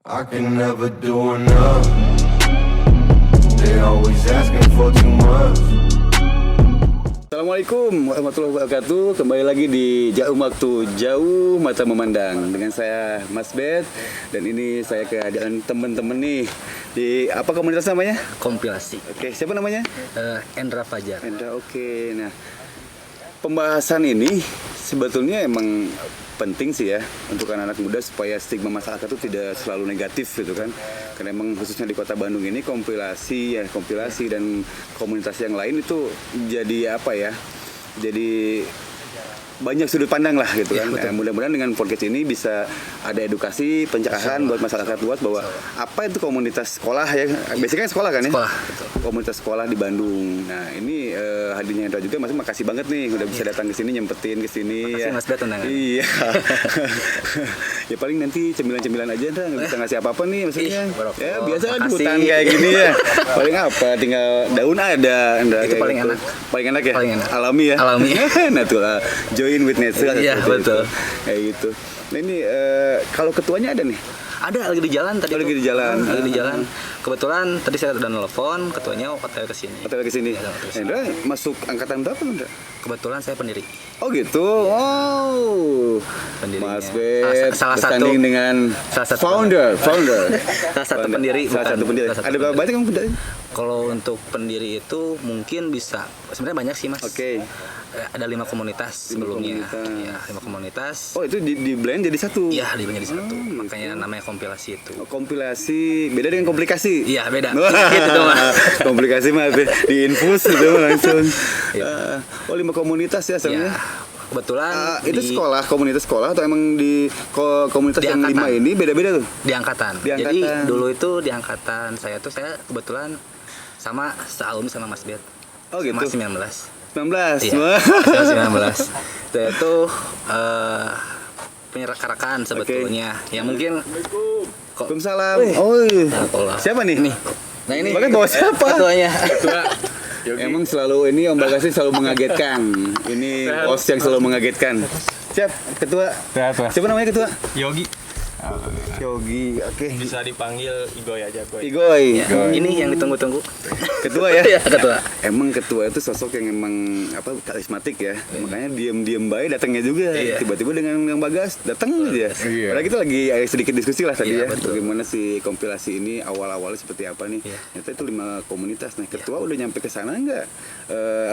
I can never do enough. They always asking for too much. Assalamualaikum warahmatullahi wabarakatuh. Kembali lagi di Jauh Waktu Jauh Mata Memandang dengan saya Mas Bet. Dan ini saya keadaan teman-teman nih di apa komunitas namanya? Kompilasi. Oke, siapa namanya? Endra Fajar. Endra. Oke. Nah, pembahasan ini sebetulnya emang penting sih ya untuk anak-anak muda supaya stigma masyarakat itu tidak selalu negatif gitu kan, karena emang khususnya di kota Bandung ini kompilasi dan komunitas yang lain itu jadi apa ya, jadi banyak sudut pandang lah gitu kan. Nah, mudah-mudahan dengan podcast ini bisa ada edukasi, pencerahan buat masyarakat luas bahwa apa itu komunitas sekolah ya, basicnya sekolah kan ya, Sekolah, betul. komunitas sekolah di Bandung. Nah ini hadirnya Endra juga, Mas, makasih banget nih udah bisa datang ke sini, nyempetin ke sini. Makasih, Ya. Mas Bet, undangan. Iya. Ya paling nanti cemilan-cemilan aja, Endra, nggak bisa ngasih apa-apa nih maksudnya. Ya biasa di makasih. hutan kayak gini ya. Paling apa, tinggal daun ada, Endra. Itu kayak paling gitu. enak. Paling enak ya. Paling enak. Alami ya. Alami. Natural. Join with nature. Iya, seperti betul. itu. Kayak gitu. Nah ini kalau ketuanya ada nih. Ada lagi di jalan tadi. Oh, lagi tuh. di jalan. Lagi di jalan. Kebetulan tadi saya udah nelfon, ketuanya hotel kesini. Atau ke sini. Iya, hotel kesini. Endra masuk angkatan berapa, Endra? Kebetulan saya pendiri. Oh gitu. Wow. Pendirinya. Mas Bet Salah satu- bersanding dengan salah satu founder. Salah satu pendiri, Salah bukan. satu pendiri. Salah satu Ada berapa pendiri. banyak kamu pendiri? Kalau untuk pendiri itu mungkin bisa, sebenarnya banyak sih, Mas. Oke. Ada 5 komunitas sebelumnya. komunitas. Ya, 5 komunitas. Oh itu di blend jadi satu. Iya, di satu. Makanya namanya kompilasi itu. Oh, kompilasi beda dengan komplikasi. Iya, beda. Wah, Gitu, Mas. komplikasi mah diinfus gitu langsung. Iya. Oh 5 komunitas ya Ya, sebenarnya. kebetulan Itu di- sekolah, komunitas sekolah atau emang di komunitas Di yang angkatan. 5 ini beda-beda tuh? di angkatan. Di Jadi angkatan. dulu itu di angkatan saya kebetulan sama sealumni sama Mas Bet. Oh, gitu. Masih 19. 19. Iya. Wah. Masih 19. Saya itu punya rekan-rekan sebetulnya. Yang mungkin kok Waalaikumsalam. Oh, siapa nih? Nih. Nah ini Makanya bawa siapa? ketuanya. Emang selalu ini Om Bagas ini selalu mengagetkan. Ini host yang selalu mengagetkan. Siap, ketua. Sehat, Mas. Siapa namanya ketua? Yogi. Yogi. Oke. Bisa dipanggil Igoy aja, Goy. Igoy. Ini yang ditunggu-tunggu. Ketua ya? Iya, ketua. Emang ketua itu sosok yang emang apa karismatik ya. Makanya diem-diem baik datangnya juga. Iya. Tiba-tiba dengan yang Bagas datang aja. Iya. Padahal kita lagi sedikit diskusi lah tadi Iya, ya. betul. Bagaimana si kompilasi ini awal-awalnya seperti apa nih. Iya. Ternyata itu 5 komunitas. Nah, ketua udah nyampe ke sana enggak?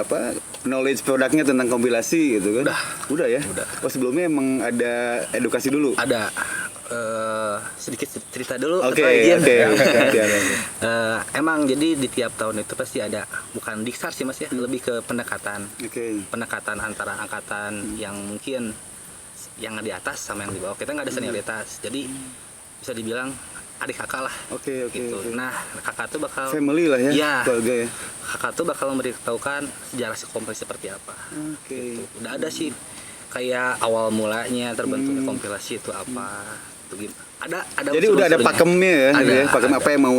Apa knowledge produknya tentang kompilasi gitu kan? Udah ya? Udah. Oh, sebelumnya emang ada edukasi dulu. Ada sedikit cerita dulu. Oke, Ketua izin. oke. Emang jadi di tiap tahun itu pasti ada, bukan diksar sih Mas ya, lebih ke pendekatan. Oke. Pendekatan antara angkatan yang mungkin yang di atas sama yang di bawah. Kita nggak ada senioritas, jadi bisa dibilang adik kakak lah. Oke, oke, Gitu. oke. Nah, kakak tuh bakal Family lah ya, Iya. keluarga ya. kakak tuh bakal memberitahukan sejarah si kompilasi seperti apa. Oke. Udah ada sih kayak awal mulanya terbentuknya kompilasi itu apa. Itu gimana? Ada Jadi udah ada unsur-unsurnya. pakemnya ya, Ada, gitu ya. Pakem ada. apa yang mau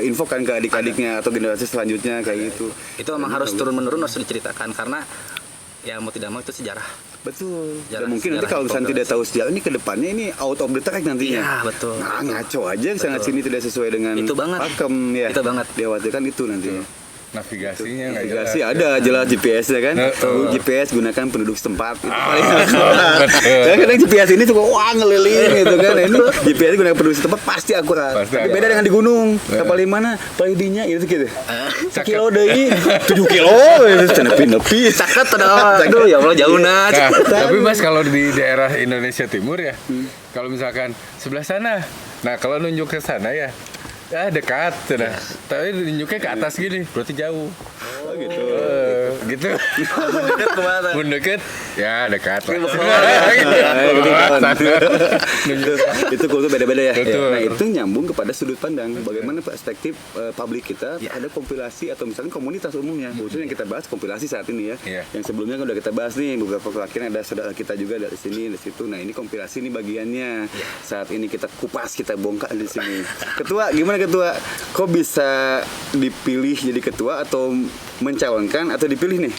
infokan ke adik-adiknya atau generasi selanjutnya kayak gitu. Itu memang harus turun-menurun, harus diceritakan karena ya mau tidak mau itu sejarah. Betul. Sejarah- Dan mungkin nanti sejarah kalau misalnya tidak tahu sejarah ini ke depannya ini out of the track nantinya. Iya, betul. Nah, ngaco aja sana sini tidak sesuai dengan Itu banget. pakem ya. Itu banget. Dikhawatirkan itu nantinya. Navigasinya nggak Navigasi jelas. ada jelas GPS ya kan. Betul. GPS gunakan penduduk setempat itu paling. betul. Dan kadang GPS ini tuh wah ngeliling gitu kan. Ini GPS gunakan penduduk setempat pasti akurat. Pasti Tapi akurat. beda dengan di gunung. Kapal di mana? Palidinya itu gitu. Eh, Kilo deui 7 kilo itu nepi. Caket aduh ya Allah jauh nah. Nah, tapi Mas kalau di daerah Indonesia Timur ya, kalau misalkan sebelah sana, nah kalau nunjuk ke sana ya dekat, sudah. Tapi nunjuknya ke atas gini, berarti jauh. Oh gitu. Gitu. Dekat kemana? Mun deket, ya dekat lah. Itu kultur beda-beda ya. Betul. Nah itu nyambung kepada sudut pandang bagaimana perspektif publik kita ada kompilasi atau misalnya komunitas umumnya. Khususnya yang kita bahas kompilasi saat ini ya. Iya. Yang sebelumnya kan udah kita bahas nih beberapa akhirnya ada saudara kita juga dari sini dari situ. Nah ini kompilasi ini bagiannya. Saat ini kita kupas kita bongkar di sini. Ketua gimana ketua? Kok bisa dipilih jadi ketua atau mencalonkan atau dipilih nih?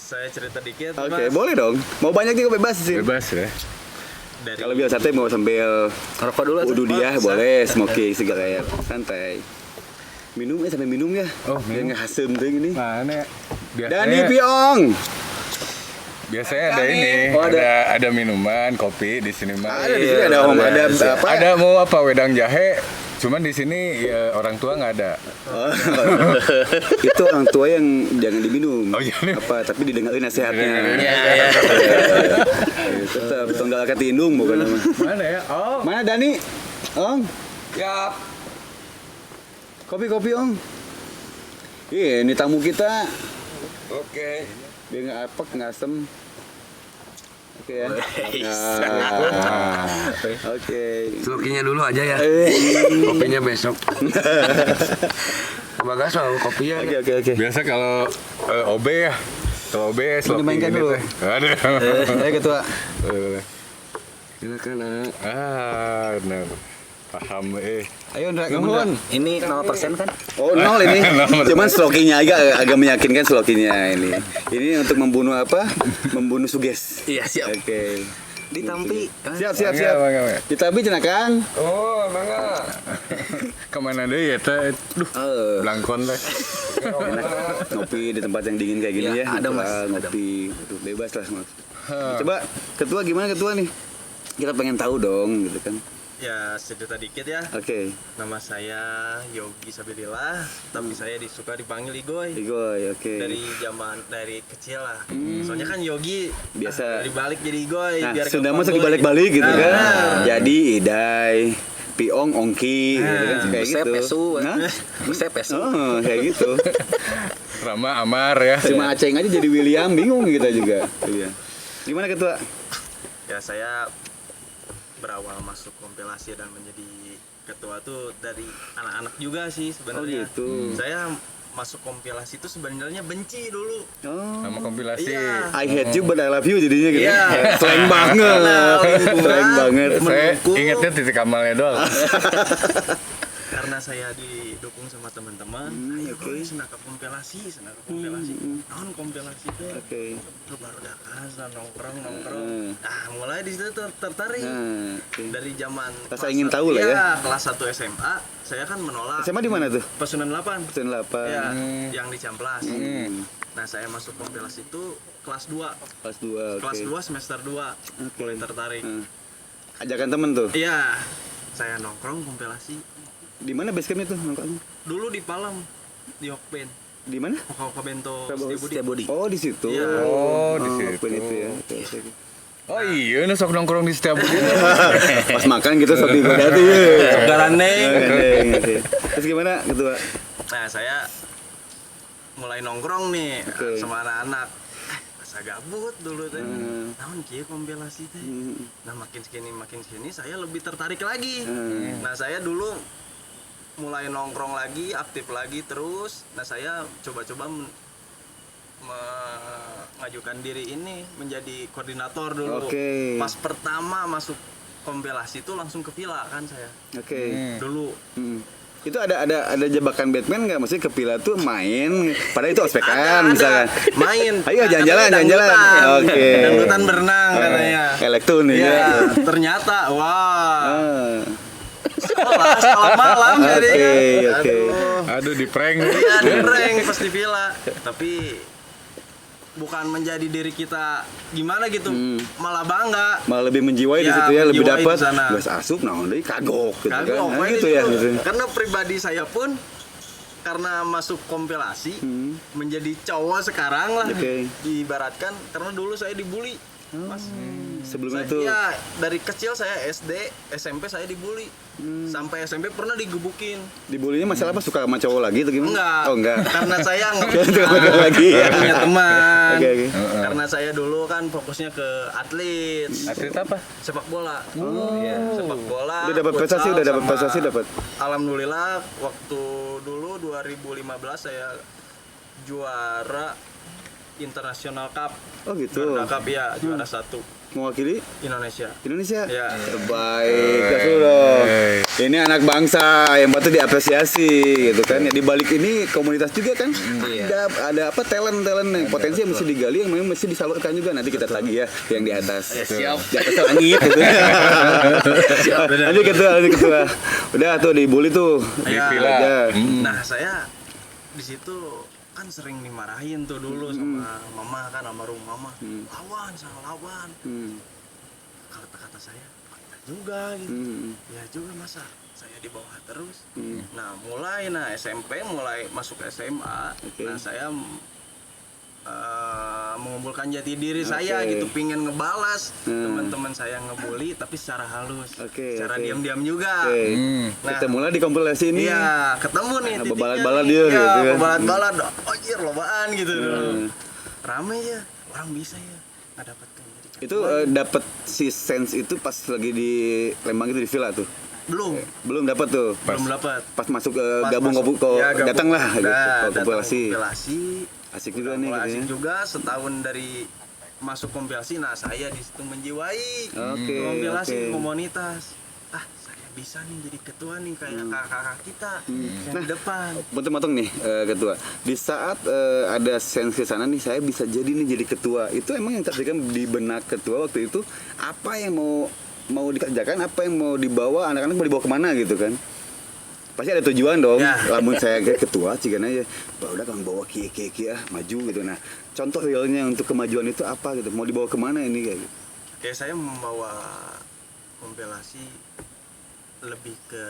Saya cerita dikit, Oke, boleh dong. Mau banyak juga bebas sih. Bebas ya. dari Kalau biar santai mau sambil Ngerokok dulu atau? udu dia boleh, smoking segala ya, santai. Minum sampai minum ya. Oh, Biar minum. nggak hasem tuh ini. Mana? Dani Piong. Biasanya ada ini, Oh, ada minuman, kopi di sini mah. Ada di sini ada om, ada apa? Ada mau apa wedang jahe, cuman di sini ya, orang tua nggak ada. Oh. Itu orang tua yang jangan diminum. Oh, jangan. Apa? Tapi didengarin nasihatnya. Iya. Tetap tunggal kati indung bukan nama. Mana ya? Oh, Mana Dani? Ong. ya. Kopi Ong. Ini tamu kita. Oke. Biar nggak apek, nggak asem. Oke ya. Wes. Nah, Oke. Slokinya dulu aja ya. Kopinya besok. Bagas mau kopinya. Oke. Biasa kalau OB ya. Kalau OB sloki dimainkan ini dulu. teh. Ada. Ayo ketua. Silakan anak. Benar. Paham Ayo Ndra, Nuhun. Ini 0% kan? Oh, nol ini. Cuman slokinya agak meyakinkan slokinya ini. Ini untuk membunuh apa? Membunuh suges. Iya, siap. Oke. Ditampi. Siap. Bangga. Kita bi cenah Kang. Oh, mangga. Kemana deh ya teh? Duh, blangkon teh. Enak ngopi di tempat yang dingin kayak gini Iya, ya. ada, Mas. Wah, ngopi. Aduh, bebas lah, Mas. Coba ketua gimana ketua nih? Kita pengen tahu dong gitu kan. ya cerita dikit ya. Oke. Nama saya Yogi Sabilillah, tapi saya disuka dipanggil Igoy. Igoy, oke. Dari kecil lah. Soalnya kan Yogi Biasa. dari balik jadi Igoy. Nah, biar sudah gampang masuk Goy. balik-balik gitu Nah, kan. benar. Jadi Idai, Piong, Ongki gitu kan kayak Besep gitu. pesu. Hah? Besep pesu. Oh, kayak gitu. Rama Amar ya. Cuma Aceng aja jadi William, bingung kita juga. Iya. Gimana ketua? Ya saya berawal masuk kompilasi dan menjadi ketua tuh dari anak-anak juga sih sebenarnya. Oh, gitu. Saya masuk kompilasi itu sebenarnya benci dulu. Oh. Sama kompilasi. Iya. I hate you but I love you jadinya gitu. Iya. Slang banget. Slang banget. Saya Menurutku- ingatnya titik kamalnya doang. Karena saya didukung sama teman-teman, ayo oke. senang ke kompilasi. Non kompilasi teh. Oke. Lu baru dakar nongkrong. Nah, mulai di situ tertarik. Nah, oke. Dari zaman Rasa kelas ingin tahu lah ya. Iya, kelas 1 SMA, saya kan menolak. SMA di mana tuh? Pesunan 8. Pesan 8. Ya, yang di Camplas. Hmm. Nah, saya masuk kompilasi itu kelas 2. Kelas 2, oke. Kelas 2 semester 2. Mulai tertarik. Hmm. Ajakan temen tuh. Iya. Saya nongkrong kompilasi. Di mana base campnya tuh nongkrong? Dulu di Palem, di Hokben. Di mana? Hoka Bento Setiabudi. Oh, di situ. Iya. Oh, di situ. Open itu ya. Oke, oke. Oh iya, ini sok nongkrong di setiap Pas makan gitu sok digodati. Garaneng. Terus gimana ketua? Nah, saya mulai nongkrong nih Oke. sama anak-anak. Masa gabut dulu teh. Naon kieu kompilasi teh. Nah, makin sini saya lebih tertarik lagi. Nah, saya dulu mulai nongkrong lagi, aktif lagi terus. Nah, saya coba-coba mengajukan diri ini menjadi koordinator dulu. Oke. Pas pertama masuk kompilasi itu langsung ke villa kan saya. Oke. Dulu Hmm. Itu ada jebakan Batman nggak? Maksudnya ke Pila tuh main, padahal itu ospekan misalkan. main. Ayo Nah, jalan-jalan, tapi jalan-jalan. dangdutan. Oke. Dangdutan berenang katanya. Elektron nih Iya, ya. ternyata wah. Ah. Sekolah malam jadinya. Oke. Aduh, di prank. Iya, di prank pas di villa. Tapi bukan menjadi diri kita gimana gitu, malah bangga. Malah lebih menjiwai di Ya, situ ya, lebih menjiwai dapat. di sana. Gas asup nah deui kagok gitu Kagok, kan. Nah, pokoknya gitu ya itu. gitu. Karena pribadi saya pun karena masuk kompilasi menjadi cowok sekarang lah. Oke. Diibaratkan karena dulu saya dibully. Mas. Sebelum Saya, itu ya, dari kecil saya SD, SMP saya dibully. Sampai SMP pernah digebukin. dibulinya masalah apa suka sama cowok lagi atau gimana? Enggak. Oh enggak. Karena saya nggak Suka sama cowok lagi ya. punya teman. Oke, oke. Karena saya dulu kan fokusnya ke atlet, Atlet apa? sepak bola. Sepak bola. Udah dapat futsal, prestasi, udah dapat sama- prestasi dapat. Alhamdulillah waktu dulu 2015 saya juara International Cup. Oh gitu. Garuda Cup ya, juara 1 Mewakili Indonesia. Indonesia. Ya. Terbaik. Gas dulu dong. Ini anak bangsa yang patut diapresiasi gitu kan. Ya di balik ini komunitas juga kan. Ada apa talent yang potensi yang mesti digali, yang memang mesti disalurkan juga. Nanti kita tagih ya yang di atas. Siap. Di atas langit gitu. Nanti ketua. Udah tuh dibully tuh. Ya. Villa. Aja. Nah saya di situ kan sering dimarahin tuh dulu sama mama kan, almarhum mama. Lawan, salah lawan. Kata-kata saya, "Ya juga gitu. Ya juga masa saya di bawah terus." Nah mulai SMP, mulai masuk SMA. Nah saya mengumpulkan jati diri saya gitu, pingin ngebalas teman-teman saya ngebully tapi secara halus, secara diam-diam juga. Nah, Kita mulai di kompilasi ini. iya, ketemu nih titiknya Bebalat-balat nih. dia Iya, gitu kan. bebalat-balat. Anjir, lobaan gitu dulu. Rame ya, orang bisa ya ngedapatkan jadi ketua. Itu dapat si sense itu pas lagi di Lembang itu di villa tuh. Belum dapat tuh. belum dapat. Pas masuk ke Pas gabung masuk- kok ya, gabung. datang lah gitu. Nah, Ke kompilasi. kompilasi. Asik juga Udah nih mulai katanya. asik juga setahun dari masuk kompilasi. Nah, saya di situ menjiwai Oke, kompilasi oke. komunitas. Saya bisa nih jadi ketua nih kayak kakak-kakak kita yang di depan. Potong-potong nih ketua. Di saat ada sense ke sana nih saya bisa jadi nih jadi ketua. Itu emang yang terjadi di benak ketua waktu itu apa yang mau dikerjakan, apa yang mau dibawa, anak-anak mau dibawa kemana gitu kan? Pasti ada tujuan dong. Ya. Lamun saya ke ketua cigan aja, udah kan bawa ki maju gitu. Nah, contoh realnya untuk kemajuan itu apa gitu? Mau dibawa kemana ini kayak gitu? Kayak saya membawa kompilasi lebih ke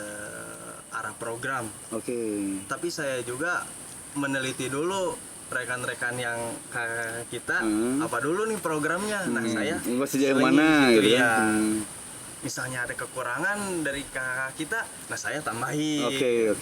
arah program. Oke. Tapi saya juga meneliti dulu rekan-rekan yang kayak kita apa dulu nih programnya. Nah, saya Ini pasti yang selingi mana gitu ya. kan? Misalnya ada kekurangan dari kakak kita, nah saya tambahin. Oke.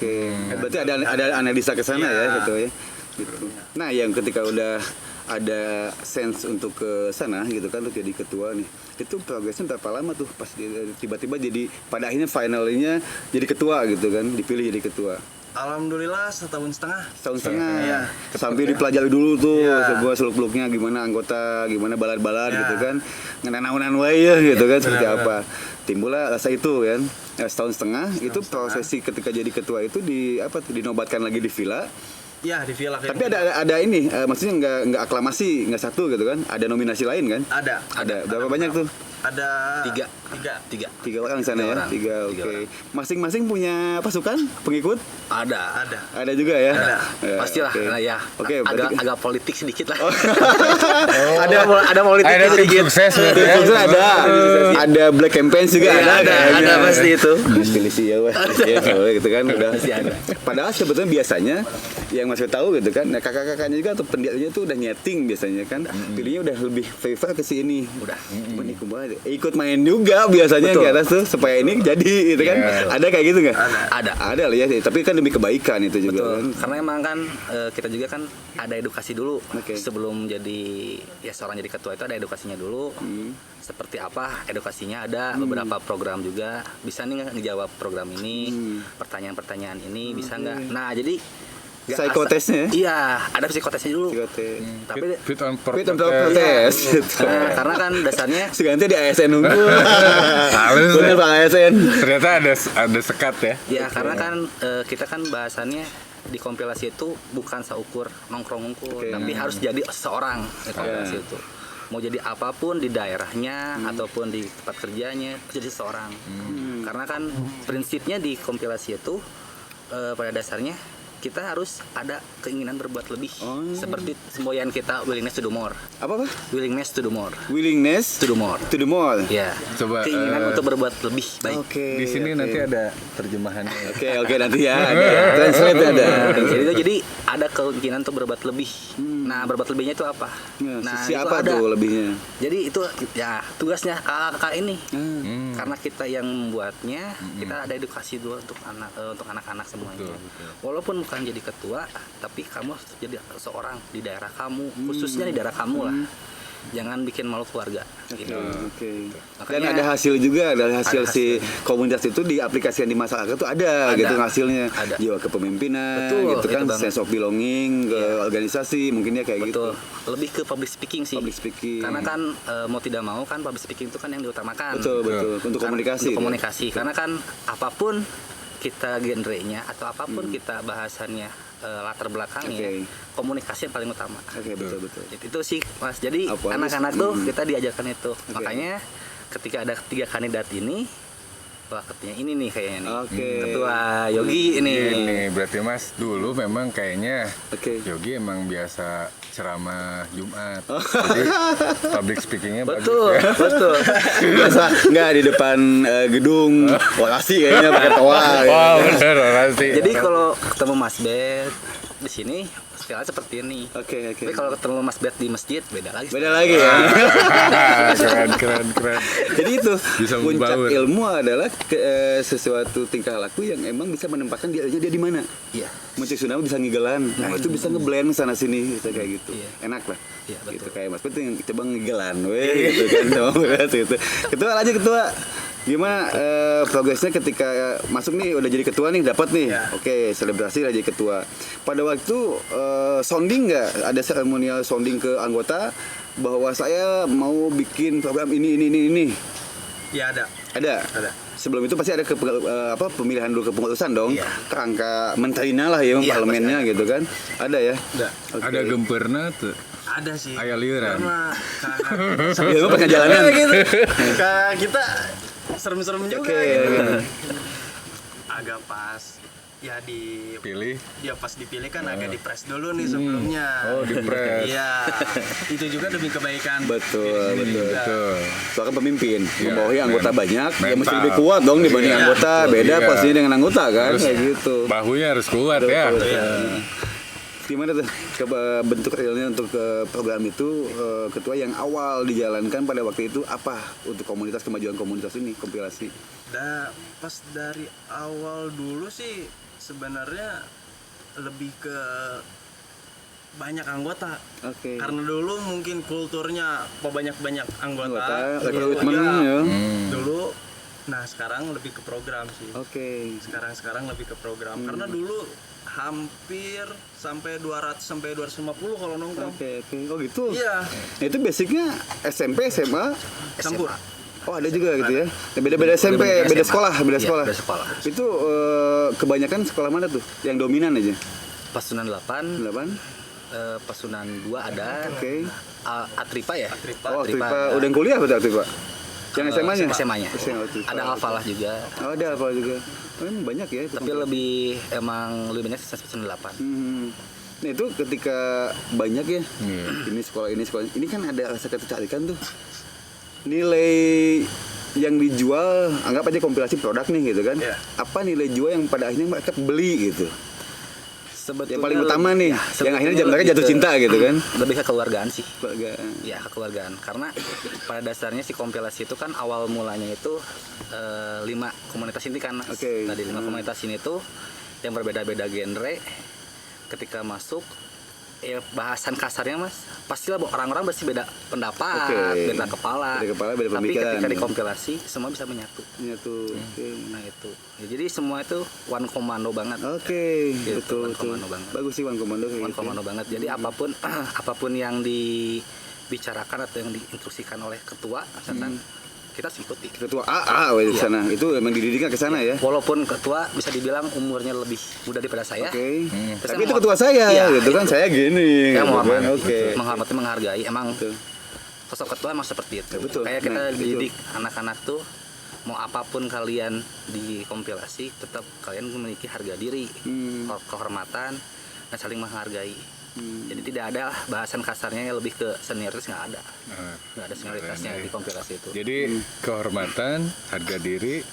Berarti ada analisa ke sana Iya. ya gitu ya. Gitu. Nah, yang ketika udah ada sense untuk ke sana gitu kan untuk jadi ketua nih. Itu progresnya berapa lama tuh pas tiba-tiba jadi pada akhirnya finalnya jadi ketua gitu kan, dipilih jadi ketua. Alhamdulillah setahun setengah. Setahun setengah. Iya. Sampai dipelajari dulu tuh Iya. sebuah seluk-beluknya gimana anggota, gimana balad-balad gitu kan. Ngenanaunan wae ya gitu kan seperti apa. Timbullah rasa itu kan. Nah, setahun setengah itu prosesi ketika jadi ketua itu dinobatkan lagi di villa. Ya di villa. Tapi ada ini maksudnya nggak aklamasi, nggak satu gitu kan. Ada nominasi lain kan? Ada. Berapa banyak tuh? Ada Tiga. 3 orang di sana ya. orang. 3 Tiga oke. orang. Masing-masing punya pasukan, pengikut? Ada. Ada juga ya? Ada. Ya, Pastilah. oke. Nah, ya. Oke, agak berarti agak politik sedikit lah. ada politik Ada tim sedikit. sukses berarti ya. Terus ada black campaign juga Iya, ada kayaknya. pasti itu. Pilih sih ya wah. Ya, soalnya gitu kan udah. Pasti ada. Padahal sebetulnya biasanya yang masih tahu gitu kan, nah kakak-kakaknya juga atau pendidikannya tuh udah nyeting biasanya kan, pilihnya udah lebih favor ke si ini. Udah. Cuman ikut main juga biasanya Betul. ke atas tuh supaya ini jadi gitu kan. Iya. Ada kayak gitu nggak? Ada. Ada lah ya, tapi kan demi kebaikan itu juga Betul. kan. Karena emang kan kita juga kan ada edukasi dulu Oke. sebelum jadi seorang jadi ketua itu ada edukasinya dulu. Seperti apa edukasinya ada beberapa program juga bisa nih ngejawab program ini pertanyaan-pertanyaan ini bisa nggak? Nah jadi nggak Psikotesnya ya? Iya ada psikotesnya dulu. Psikotes. Tapi Fit on Fit and purpose. protes. nah, karena kan dasarnya Seganti di ASN nunggu. Halus Bener ya. Bang ASN. Ternyata ada sekat ya. ya karena kan kita kan bahasannya di kompilasi itu bukan seukur nongkrong-nongkrong Oke. tapi harus jadi seorang di kompilasi itu mau jadi apapun di daerahnya ataupun di tempat kerjanya harus jadi seorang karena kan prinsipnya di kompilasi itu pada dasarnya kita harus ada keinginan berbuat lebih seperti semboyan kita willingness to do more Apa? willingness to do more Willingness to do more to the mall. ya Coba, keinginan untuk berbuat lebih baik. Oke. Di sini oke. nanti ada terjemahannya. Oke nanti ya ada. Translate ada. Jadi ada keinginan untuk berbuat lebih. Nah, berbuat lebihnya itu apa? Nah, itu siapa ada. tuh lebihnya? Jadi itu ya tugasnya kakak ini. Karena kita yang membuatnya, kita ada edukasi dulu untuk anak-anak semuanya. Walaupun bukan jadi ketua, tapi kamu harus jadi seorang di daerah kamu, khususnya di daerah kamu lah. jangan bikin malu keluarga. Gitu. Oke. Dan Makanya- ada hasil juga, ada hasil Ada si komunitas itu diaplikasikan di masyarakat itu ada gitu hasilnya. Ada. Jiwa kepemimpinan Betul, gitu kan, itu banget. sense of belonging ke organisasi mungkin ya kayak Betul. gitu. Lebih ke public speaking sih. Public speaking. Karena kan mau tidak mau kan public speaking itu kan yang diutamakan. Betul. Untuk Kan komunikasi. Untuk komunikasi. Karena kan apapun kita genrenya atau apapun kita bahasannya latar belakangnya, Oke. komunikasi yang paling utama. Oke, betul. Itu sih Mas. Jadi Apa? anak-anak tuh kita diajarkan itu. Makanya ketika ada 3 kandidat ini, wah ketuanya ini nih kayaknya nih. Oke. Ketua Yogi ini. Ini berarti Mas dulu memang kayaknya Oke. Yogi emang biasa ceramah Jumat. Jadi public speakingnya Betul, bagus ya. betul. Biasa nggak di depan gedung lokasi kayaknya pakai toa. Wow, gitu. bener pasti. Jadi kalau ketemu Mas Bet di sini istilahnya seperti ini. Oke. Tapi kalau ketemu Mas Bet di masjid beda lagi. Beda lagi ya. keren. Jadi itu Bisa puncak membaur. ilmu adalah sesuatu tingkah laku yang emang bisa menempatkan dia di mana. Iya. Muncul tsunami bisa ngigelan. Nah, itu bisa ngeblend sana sini gitu, kayak gitu. Iya. Enak lah. Iya, betul. Gitu kayak Mas Pet yang coba ngigelan gitu kan. Gitu. Ketua aja ketua. Gimana progresnya ketika masuk nih udah jadi ketua nih dapat nih. Ya. Oke, selebrasi lah jadi ketua. Pada waktu sounding nggak ada seremonial sounding ke anggota bahwa saya mau bikin program ini. Ya ada. Ada. Sebelum itu pasti ada pemilihan dulu kepengurusan dong. Iya. Kerangka menterinya lah ya, Iya, parlemennya gitu kan. Ada ya. Ada. Oke. Ada gemperna tuh. Ada sih. Aya liuran. Karena Ya, emang pas jalanan. gitu. Kayak kita serem-serem juga Oke. gitu. Agak pas ya Pilih. pas dipilih kan agak dipres dulu nih sebelumnya. Oh, dipres. Iya. Itu juga demi kebaikan. Betul. juga. Betul. Soalnya pemimpin, Iya, membawahi anggota men- banyak, ya mental. mesti lebih kuat dong dibanding Iya. anggota. Beda Iya. pastinya dengan anggota kan, Harus- kayak gitu. Bahunya harus kuat ya. Gimana tuh bentuk realnya untuk program itu ketua yang awal dijalankan pada waktu itu apa untuk komunitas kemajuan komunitas ini kompilasi? Pas dari awal dulu sih sebenarnya lebih ke banyak anggota. Oke. Karena dulu mungkin kulturnya banyak Anggota, anggota. rekrutmen Iya, ya. dulu. Nah sekarang lebih ke program sih. Oke. Sekarang lebih ke program. Karena dulu hampir sampai 200 sampai 250 kalau nongkrong. Oke. Oh gitu. Iya. Nah, itu basicnya SMP, SMA. Campur. Oh ada juga gitu ya. Nah, beda-beda SMP, Beda-beda beda SMA. sekolah, beda Iya, sekolah. beda sekolah. Itu kebanyakan sekolah mana tuh? Yang dominan aja. Pasunan 8, 8. Pasunan 2 ada. Oke. Atripa ya? Oh, Atripa Aktipa ada. udah kuliah berarti Aktipa? Yang SMA-nya? SMA-nya. Aktipa. Ada Alfalah juga. Oh, ada apa juga? Oh, emang banyak ya. itu. Tapi emang lebih banyak pasunan 8. Nah itu ketika banyak ya, Iya. ini sekolah, ini kan ada rasa ketertarikan tuh. Nilai yang dijual, anggap aja kompilasi produk nih gitu kan. Iya. Apa nilai jual yang pada akhirnya mereka beli gitu? Sebetulnya Yang paling utama nih, yang sebetulnya akhirnya mereka lebih jatuh ke- cinta gitu kan. Lebih ke keluargaan sih. Keluarga. Ya kekeluargaan. Karena pada dasarnya si kompilasi itu kan awal mulanya itu 5 komunitas ini kan. Mas. Oke. Nah di 5 komunitas ini tuh yang berbeda-beda genre. Ketika masuk bahasan kasarnya Mas, pastilah orang-orang pasti beda pendapat, Oke. beda kepala. Beda kepala, beda Tapi pemikiran. ketika dikompilasi semua bisa menyatu. Ini tuh. Oke. Nah itu. Ya, jadi semua itu one komando banget. Oke, Gitu, betul, One betul. Komando banget. Bagus sih One Komando kayak One gitu. komando banget. Jadi apapun yang dibicarakan atau yang diinstruksikan oleh ketua, misalkan kita harus ikuti. Ketua AA di Iya. sana. Itu emang dididiknya ke sana ya. Walaupun ketua bisa dibilang umurnya lebih muda daripada saya. Oke. Terus Tapi yang itu ketua saya Iya, gitu kan. itu. Saya gini. Saya gitu kan. menghormati, Oke. menghormati, menghargai. Emang Betul. sosok ketua emang seperti itu. Ya, betul. Kayak kita Nah, dididik anak-anak tuh mau apapun kalian di kompilasi tetap kalian memiliki harga diri, kehormatan dan saling menghargai. Jadi tidak ada bahasan kasarnya yang lebih ke senioritas, nggak ada. Nggak ada senioritasnya di kompilasi itu. Jadi kehormatan, harga diri,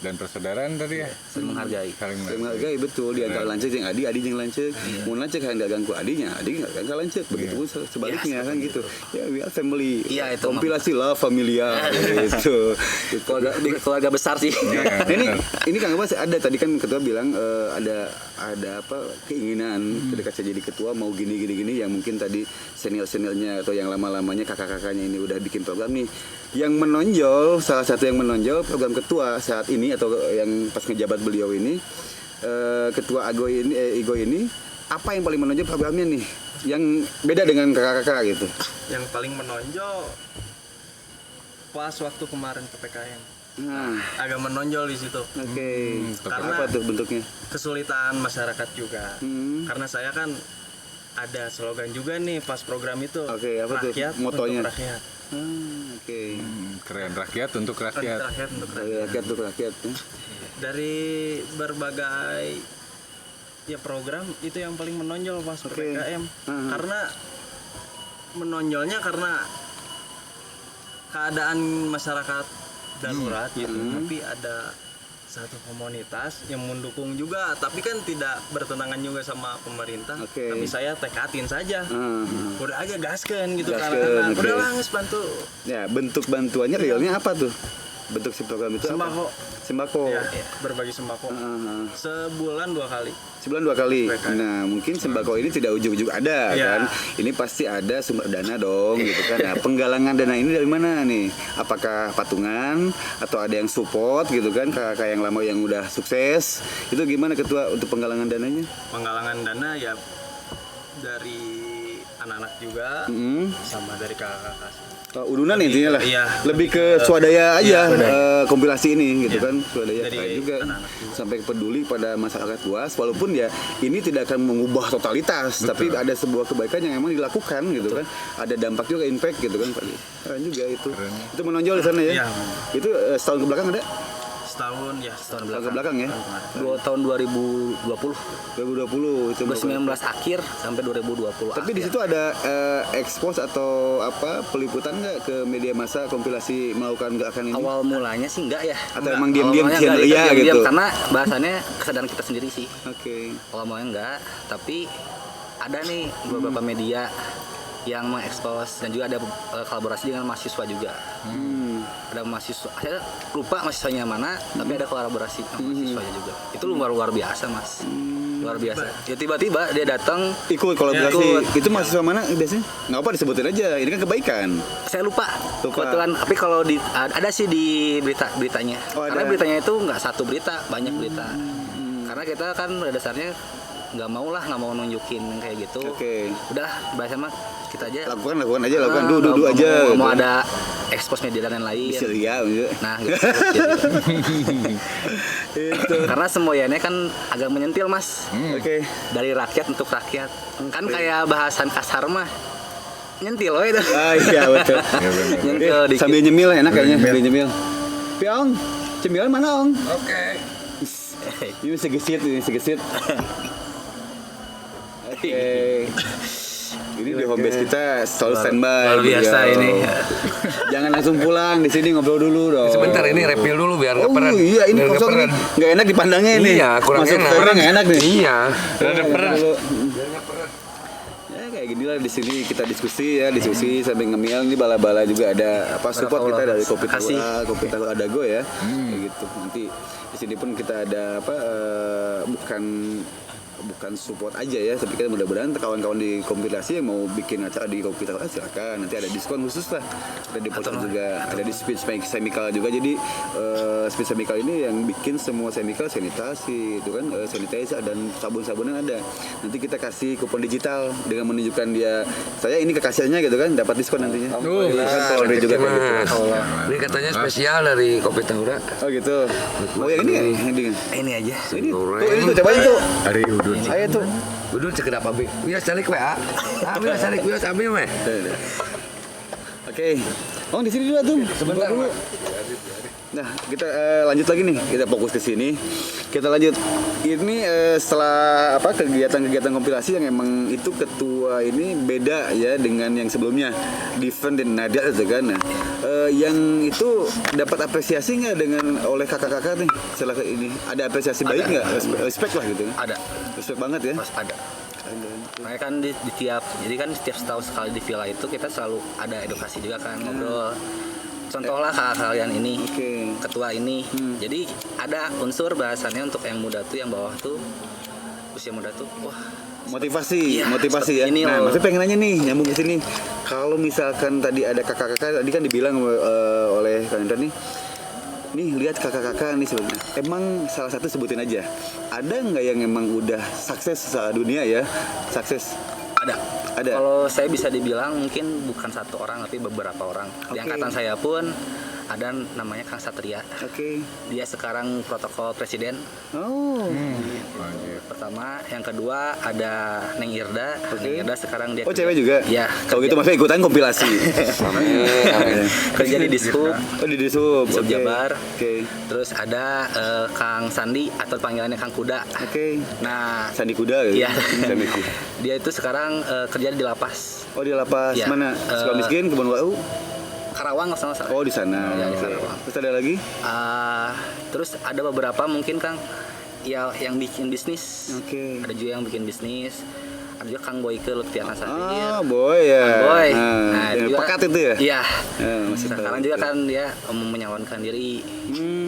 dan persaudaraan tadi ya. saling menghargai. Saling Saya menghargai betul di antara lanceuk jeung adi jeung lanceuk. Mun lanceuk hayang dagang ku adinya, adi enggak dagang ka lanceuk. Begitu pun sebaliknya kan gitu. Ya we are family. Iya, itu kompilasi lah familiar gitu. Keluarga besar sih. Nah, ini Kang Abbas ada tadi kan ketua bilang ada apa keinginan ketika saya jadi ketua mau gini yang mungkin tadi seniornya atau yang lama-lamanya kakak-kakaknya ini udah bikin program nih. Yang menonjol, salah satu yang menonjol program ketua saat ini atau yang pas ngejabat beliau ini ketua Igo ini apa yang paling menonjol programnya nih? Yang beda dengan kakak-kakak gitu. Yang paling menonjol pas waktu kemarin PPKM. Nah, Agak menonjol di situ. oke. Karena Apa tuh bentuknya? kesulitan masyarakat juga. Hmm. Karena saya kan ada slogan juga nih pas program itu. Oke, apa tuh rakyat motonya? untuk rakyat. Oke. Keren, rakyat untuk rakyat. Rakyat untuk rakyat. Dari rakyat untuk rakyat. Ya. Dari berbagai ya program itu yang paling menonjol pas PPKM. Karena menonjolnya karena keadaan masyarakat darurat gitu. Tapi ada satu komunitas yang mendukung juga, tapi kan tidak bertentangan juga sama pemerintah. Oke. Tapi saya tekatin saja. Udah aja gaskeun gitu Gaskeun, anak-anak. oke. Udah lah geus bantu. Ya, bentuk bantuannya realnya apa tuh? Bentuk si program itu Sembako. apa? Sembako. Ya, berbagi sembako. Sebulan 2 kali. Sebulan 2 kali. Nah, mungkin sembako ini tidak ujug-ujug ada Iya. kan. Ini pasti ada sumber dana dong gitu kan. Nah, penggalangan dana ini dari mana nih? Apakah patungan atau ada yang support gitu kan? Kakak yang lama yang udah sukses. Itu gimana ketua untuk penggalangan dananya? Penggalangan dana ya dari anak-anak juga sama dari kakak-kakak. Udunan intinya lah. Iya. Lebih ke swadaya aja Iya, kompilasi ini gitu Iya. kan. Swadaya Dari keren juga. anak-anak juga. Sampai peduli pada masyarakat luas walaupun ya ini tidak akan mengubah totalitas tapi ada sebuah kebaikan yang emang dilakukan gitu kan. Ada dampak juga impact gitu kan Pak. Keren juga itu. Itu menonjol di sana ya. Iya. Itu setahun ke belakang ada? Setahun ya. Tahun Tahun ke belakang ya. tahun 2020, 2020 itu. 2019 akhir sampai 2020. Tapi di situ ada expose atau apa peliputan nggak ke media massa kompilasi melakukan gerakan ini? awal mulanya sih enggak ya. Atau emang diam-diam Awal mulanya channel enggak, iya diam-diam, gitu? Karena bahasannya kesadaran kita sendiri sih. Oke. Awal mulanya enggak, tapi ada nih beberapa media yang mengekspos dan juga ada kolaborasi dengan mahasiswa juga. Ada mahasiswa, saya lupa mahasiswanya mana, tapi ada kolaborasi sama mahasiswanya juga. Itu luar biasa mas, luar biasa. Ya tiba-tiba dia datang, Ikut kolaborasi. Ikut. Itu mahasiswa mana biasanya? Nggak apa disebutin aja. Ini kan kebaikan. saya lupa. Lupa. Kebetulan, tapi kalau ada sih di beritanya. Oh, Karena ada. beritanya itu nggak satu berita, banyak berita. Karena kita kan pada dasarnya nggak mau nunjukin kayak gitu. Oke. Udah bahasa mah kita aja Lakukan aja. Lakukan dulu nggak aja. mau gitu. ada ekspos media dan lain-lain. Bisa lihat. Gitu. Nah, gitu. Itu. Karena semuanya kan agak menyentil mas, Oke. dari rakyat untuk rakyat. Kan kayak bahasan kasar mah nyentil loh itu. Ah iya betul. Nyentil dikit. Sambil nyemil enak kayaknya. Sambil nyemil. Piong, cemilan mana ong? Oke. Ini segesit. Oke. Ini di home base kita selalu standby. luar biasa beliau. ini. Jangan langsung pulang, di sini ngobrol dulu dong. Sebentar ini refill dulu biar nggak Oh peren. iya, ini Biar nggak kosong nih. peren. Nggak enak dipandangnya ini. Iya, kurang Masuk enak. filmnya nggak enak nih. Iya. Ada peren. Ya kayak gini lah di sini kita diskusi sambil ngemil. Ini bala-bala juga ada apa support kita dari Kopi Makasih. Kopi Tahu Adago ya. Kayak gitu. Nanti di sini pun kita ada apa bukan support aja ya, tapi kan mudah-mudahan kawan-kawan di kompilasi yang mau bikin acara di Kopi Tahu silakan. Nanti ada diskon khusus lah. Ada di Portal juga, ada di Speed Chemical juga. Jadi Speed Chemical ini yang bikin semua chemical sanitasi itu kan sanitizer dan sabun-sabunan ada. Nanti kita kasih kupon digital dengan menunjukkan dia saya ini ke kasirnya gitu kan dapat diskon nantinya. Kan Polri juga kayak gitu. Mas. Ini katanya spesial dari Kopi Tahura. Oh gitu. Oh yang ini ya? Ini aja. Ini tuh cobain tuh. Hari udun. Saya tuh. Udun sekedap abi. Bias calik WA. Bias calik bias abi mah. Oke. Oh di sini dulu tuh. Sebentar dulu. Nah, kita lanjut lagi nih. Kita fokus ke sini. Kita lanjut. Ini setelah kegiatan-kegiatan kompilasi yang emang itu ketua ini beda ya dengan yang sebelumnya. Different dan Nadia itu kan. Nah, yang itu dapat apresiasi nggak dengan oleh kakak-kakak nih setelah ini? Ada apresiasi baik nggak? Respect lah gitu. Ada. Respect banget ya. Pas ada. Makanya kan di tiap, jadi kan setiap setahun sekali di villa itu kita selalu ada edukasi juga kan, ngobrol. Contohlah kalian ini, ketua ini. Jadi ada unsur bahasannya untuk yang muda tuh, yang bawah tuh, usia muda tuh, wah. Motivasi Iya, ya. ini Nah, loh. maksudnya pengen nanya nih, nyambung ke sini. Kalau misalkan tadi ada kakak-kakak, tadi kan dibilang oleh Kang Indra nih, lihat kakak-kakak nih sebenarnya. Emang salah satu sebutin aja. Ada nggak yang emang udah sukses secara dunia ya? Sukses. Ada. Kalau saya bisa dibilang mungkin bukan satu orang tapi beberapa orang. Di angkatan saya pun ada namanya Kang Satria. Dia sekarang protokol presiden. Oh. Pertama, yang kedua ada Neng Irda. Neng Irda sekarang dia Cewek juga? Iya. Kalau gitu maksudnya ikutan kompilasi. Kerja di Dishub. Oh, di Dishub. Dishub Jabar. Oke. Terus ada Kang Sandi atau panggilannya Kang Kuda. Nah, Sandi Kuda gitu. Iya. Sandi Kuda. Dia itu sekarang kerja di lapas. Oh, di lapas Ya. mana? Sukamiskin, Kebun Wau. Karawang kalau salah. Oh, di sana. Ya, di Oke. Karawang. Terus ada lagi? Terus ada beberapa mungkin Kang ya yang bikin bisnis. Ada juga yang bikin bisnis. Ada juga Kang Boyke Lutfiana Sadir. Boy ya. Kang Boy. Nah, itu juga- pekat itu ya? Iya. Masih Sekarang tahu juga itu. kan dia menyalonkan diri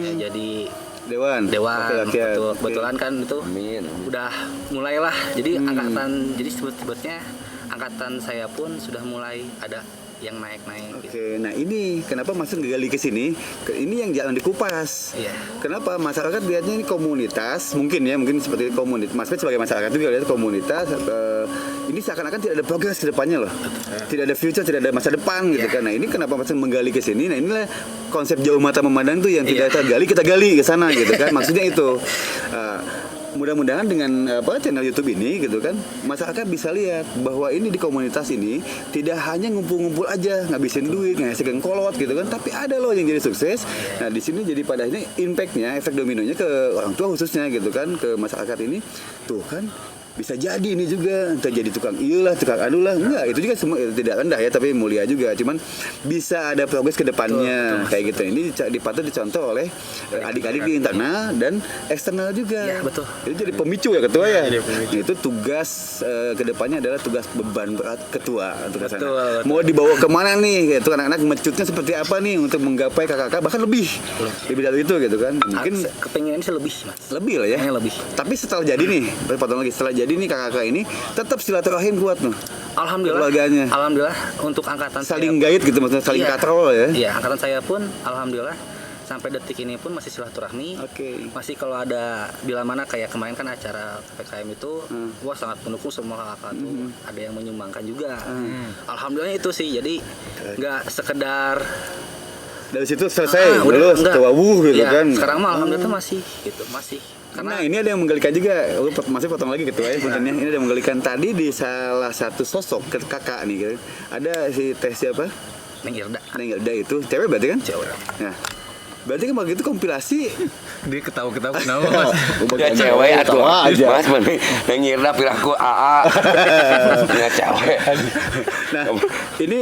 ya, jadi Dewan. Dewan. Oke. Kebetulan kan itu udah mulailah. Jadi angkatan, jadi sebetulnya angkatan saya pun sudah mulai ada yang naik-naik gitu. Oke, nah ini kenapa masuk gali ke sini? Ini yang jangan dikupas. Iya. Kenapa masyarakat lihatnya ini komunitas, mungkin seperti komunitas. Mas Pet sebagai masyarakat juga lihat komunitas. Ini seakan-akan tidak ada progres ke depannya loh. Tidak ada future, tidak ada masa depan gitu kan. Nah ini kenapa masuk menggali ke sini? Nah inilah konsep jauh mata memandang tuh yang tidak kita gali ke sana gitu kan. Maksudnya itu. Mudah-mudahan dengan channel YouTube ini gitu kan, masyarakat bisa lihat bahwa ini di komunitas ini tidak hanya ngumpul-ngumpul aja ngabisin duit, ngasih kolot gitu kan, tapi ada loh yang jadi sukses. Nah di sini jadi pada ini impactnya, efek dominonya ke orang tua khususnya gitu kan, ke masyarakat ini tuh kan. Bisa jadi ini juga entah jadi tukang iyalah, tukang adulah, enggak, itu juga semua tidak rendah ya, tapi mulia juga. Cuman bisa ada progres ke depannya kayak gitu. Ini dipatut dicontoh oleh adik-adik di internal dan eksternal juga. Iya, betul. Itu jadi pemicu ya ketua ya. Itu tugas ke depannya adalah tugas beban berat ketua untuk ke sana. Betul. Mau dibawa kemana nih? Gitu anak-anak mecutnya seperti apa nih untuk menggapai kakak-kakak bahkan lebih dari itu gitu kan. Mungkin Kepengen sih lebih, Mas. lebih lah ya. Kayaknya lebih. Tapi setelah jadi nih, potong lagi, setelah jadi nih kakak-kakak ini tetap silaturahim kuat loh. Alhamdulillah. Keluarganya. Alhamdulillah untuk angkatan Saling saya. guide gitu maksudnya, saling katrol ya. Iya, angkatan saya pun alhamdulillah sampai detik ini pun masih silaturahmi. Masih kalau ada bila mana kayak kemarin kan acara PPKM itu, gua sangat mendukung semua kakak tuh. Ada yang menyumbangkan juga. Alhamdulillah itu sih. Jadi nggak sekedar Dari situ selesai, lulus, enggak. tawawuh gitu Iya, kan. Sekarang mah alhamdulillah masih gitu, masih. Nah ini ada yang menggalikan juga, masih potong lagi ketua ya puntennya. Ini ada yang menggalikan tadi di salah satu sosok kakak nih gitu. Ada si Teh siapa? Neng Irda. Neng Irda itu cewek berarti kan? Cewek. Nah, berarti kan begitu kompilasi. Dia ketawa-ketawa kenapa Mas? Ya cewek atuh aja. Mas mending ngirda piraku AA. Ya cewek. Nah, ini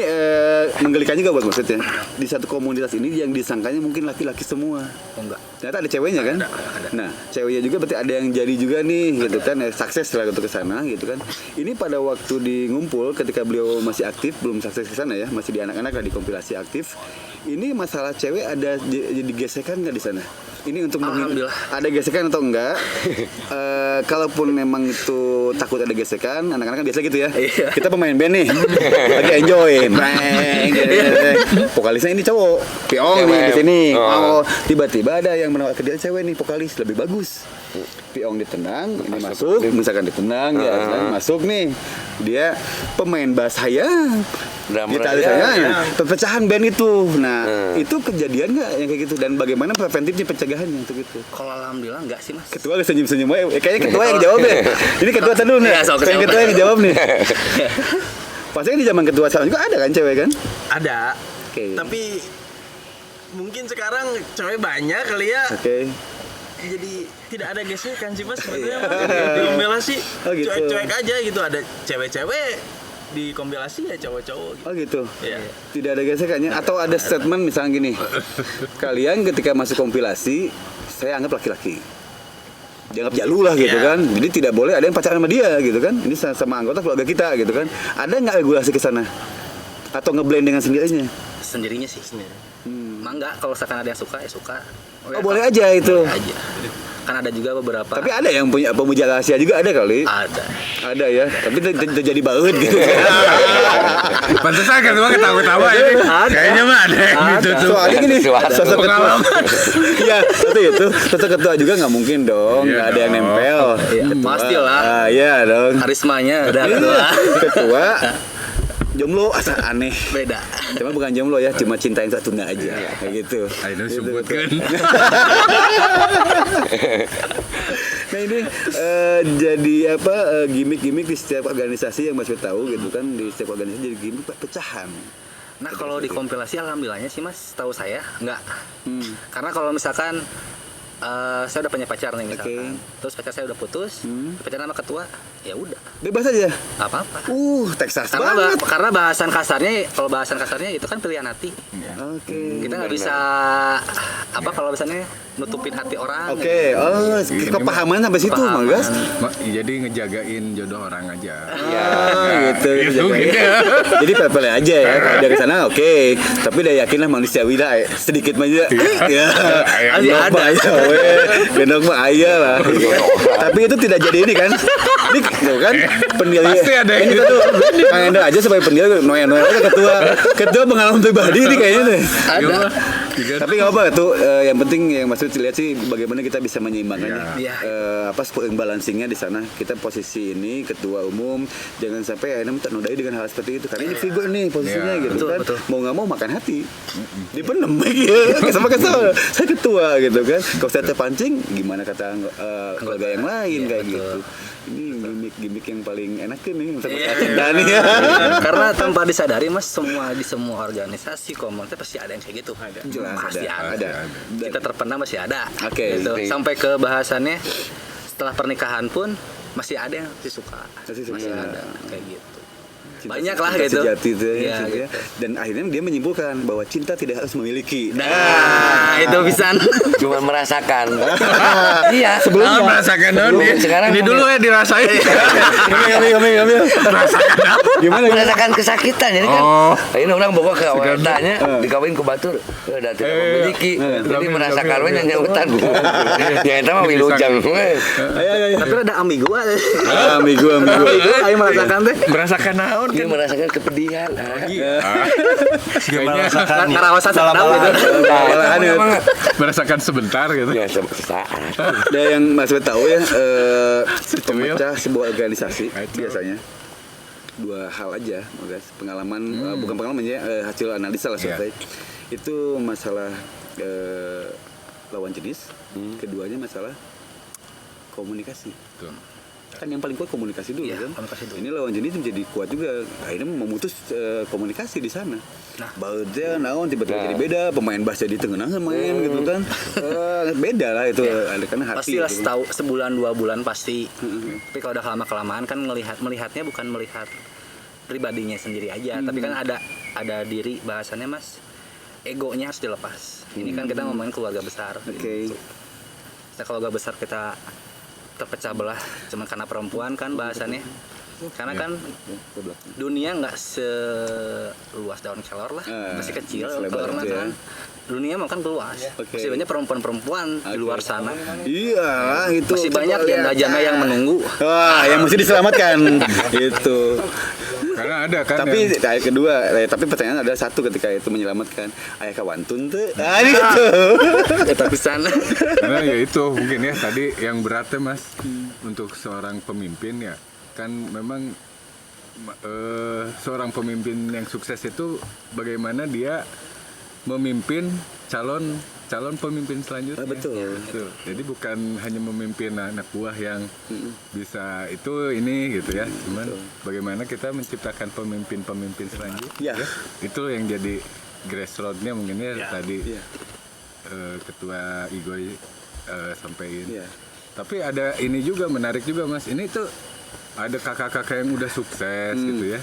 menggelikan juga buat maksudnya. Di satu komunitas ini yang disangkanya mungkin laki-laki semua. Oh, enggak. Ternyata ada ceweknya kan? Ada. Nah, ceweknya juga berarti ada yang jadi juga nih gitu kan, sukses lah gitu ke sana gitu kan. Ini pada waktu di ngumpul ketika beliau masih aktif, belum sukses ke sana ya, masih di anak-anak lah di kompilasi aktif. Ini masalah cewek ada jadi gesekan nggak di sana? Ini untuk Alhamdulillah. ada gesekan atau enggak? Kalaupun memang itu takut ada gesekan, anak-anak kan biasa gitu ya. Iya. Kita pemain band nih, lagi enjoy, vokalisnya ini cowok, Piong nih di sini. Oh, tiba-tiba ada yang menawar ke dia cewek nih, vokalis lebih bagus. Piong ditendang, ini masuk, misalkan ditendang ya, masuk nih. Dia pemain bass saya. Gitaris saya, perpecahan band itu. Nah, itu kejadian nggak yang kayak gitu dan bagaimana preventifnya pencegahannya untuk itu? Kalau alhamdulillah enggak sih, Mas. Ketua senyum-senyum aja. Kayaknya ketua yang jawab deh. Ini ketua tadi nih. Iya, sok Yang jawab. ketua yang jawab nih. Pasti di zaman ketua sekarang juga ada kan cewek kan? Ada. Oke. Tapi mungkin sekarang cewek banyak kali ya. Oke. Jadi tidak ada gesekan sih Mas sebenarnya. Di kombelasi Oh, gitu. cuek-cuek aja gitu, ada cewek-cewek di kombelasi ya cowok-cowok gitu. Oh gitu. Iya. Tidak ada gesekannya atau ada statement misalnya gini. Kalian ketika masuk kompilasi, saya anggap laki-laki. Dianggap jalu lah gitu Iya. kan. Jadi tidak boleh ada yang pacaran sama dia gitu kan. Ini sama anggota keluarga kita gitu kan. Ada nggak regulasi ke sana? Atau ngeblend dengan sendirinya? Sendirinya sih. Emang enggak, kalau misalkan ada yang suka ya suka. Oh, boleh aja itu. Boleh aja. Kan ada juga beberapa. Tapi ada yang punya pemuja rahasia juga ada kali. Ada. Ada ya. Tapi terjadi baut gitu. Pantesan kan semua ketawa-ketawa ini. Kayaknya mah ada yang gitu tuh. Soalnya gini, sosok ketua. Pengalaman. Iya, itu. Sosok ketua juga nggak mungkin dong. Iya Nggak ada yang dong. nempel. Iya, pastilah. Ah, iya dong. Karismanya udah Iya, ketua. ketua jomblo asal aneh. Beda. Cuma bukan jomblo ya, cuma cinta yang tak tunda aja kayak gitu. Ayo Gitu. sebutkan. Nah ini jadi apa gimmick-gimmick di setiap organisasi yang Mas tahu gitu kan, di setiap organisasi jadi gimmick pecahan. Nah kalau di kompilasi alhamdulillahnya sih Mas, tahu saya enggak. Hmm. Karena kalau misalkan saya udah punya pacar nih misalkan, Oke. terus pacar saya udah putus, pacaran sama ketua, ya udah, Bebas aja. apa-apa. Texas Karena banget. karena bahasan kasarnya, kalau bahasan kasarnya itu kan pilihan hati. Oke. Kita nggak bisa kalau misalnya nutupin hati orang. Oke, oh, kepahaman sampai situ, Kepahaman. Magas. Jadi ngejagain jodoh orang aja. Gitu. Gitu, jagain. gitu. Jadi pele aja ya. Kalau dari sana oke, tapi udah yakinlah manusiawi lah. Sedikit aja. Ya. Masih ada. Gendong mah aya lah. Tapi itu tidak jadi ini kan. Ini tuh kan pendiri. Pasti ada yang ini gitu. tuh Kang Endo aja sebagai pendiri noya aja ketua pengalaman pribadi nih kayaknya nih. Ada. Tapi nggak apa tuh yang penting yang maksud lihat sih bagaimana kita bisa menyeimbangkannya. Iya. Sport balancingnya di sana kita posisi ini ketua umum jangan sampai akhirnya ternodai dengan hal seperti itu karena ini figur nih posisinya Iya. gitu Betul, kan betul. mau nggak mau makan hati dipenem ya sama kesel saya ketua gitu kan kalau saya terpancing gimana kata keluarga yang lain Iya, kayak betul. gitu ini gimmick yang paling enak nih sama Iya. Kak Dani ya. Karena tanpa disadari Mas, di semua organisasi komunitas pasti ada yang kayak gitu. Jelas, Pasti ada. ada. Kita terpendam masih ada. Oke. Gitu. Sampai ke bahasannya setelah pernikahan pun masih ada yang masih suka. Masih suka. Masih ada kayak gitu. Cinta- Banyak lah cinta gitu. sejati itu ya, Iya, cinta ya. gitu. Dan akhirnya dia menyimpulkan bahwa cinta tidak harus memiliki. Nah, itu bisa. Cuma merasakan. Iya. Sebelumnya merasakan dong. Sekarang Ini dulu ya dirasain. Kami. Gimana? Merasakan kesakitan jadi kan. Oh. Ini orang bawa ke awalnya dikawin ke batur. Udah tidak memiliki. Jadi merasakan we yang hutan. Ya eta mah wilujeng. Ayo. Tapi ada ambigu aja. Ambigu. Ayo merasakan teh. Merasakan naon Dia kan? merasakan kepedihan. Kayaknya Karawasan sedap gitu. Malahan ya. merasakan sebentar gitu. Ya sesaat. Ada yang Mas tahu ya pemecah sebuah organisasi biasanya dua hal aja, guys. Pengalaman bukan pengalaman ya hasil analisa lah Iya. survei. Itu masalah lawan jenis, keduanya masalah komunikasi. Tuh. Kan yang paling kuat komunikasi dulu Iya, kan. komunikasi dulu. Ini lawan jenis menjadi kuat juga. Akhirnya memutus komunikasi di sana. Nah. Bautnya naon tiba-tiba jadi beda, pemain bass jadi tengah main gitu kan. Beda lah itu ada karena hati. Pastilah gitu. tahu sebulan 2 bulan pasti. Tapi kalau udah lama kelamaan kan melihatnya bukan melihat pribadinya sendiri aja, tapi kan ada diri bahasannya Mas. Egonya harus dilepas. Ini kan kita ngomongin keluarga besar. Oke. Gitu. Nah, keluarga besar kita terpecah belah cuma karena perempuan kan bahasannya. Karena kan dunia nggak seluas daun kelor lah, masih kecil selebar kelornya itu ya. kan. Dunia mah kan luas. Oke. Masih banyak perempuan-perempuan di luar sana. Iya lah itu. Masih banyak janda-janda yang menunggu. Wah, yang mesti diselamatkan. Itu. Karena ada kan Tapi yang- ayat kedua, tapi pertanyaan ada satu ketika itu menyelamatkan ayah kawantun tuh. Gitu. Tapi sana. karena ya itu mungkin ya tadi yang beratnya Mas untuk seorang pemimpin ya kan memang seorang pemimpin yang sukses itu bagaimana dia memimpin calon pemimpin selanjutnya. Betul. Betul. Jadi bukan hanya memimpin anak buah yang bisa itu ini gitu ya. Cuman bagaimana kita menciptakan pemimpin selanjutnya. Ya. Itu yang jadi grassroots-nya mungkin ya Ya. tadi Iya. Ketua Igoy sampein. Iya. Tapi ada ini juga menarik juga Mas. Ini tuh ada kakak-kakak yang udah sukses gitu ya.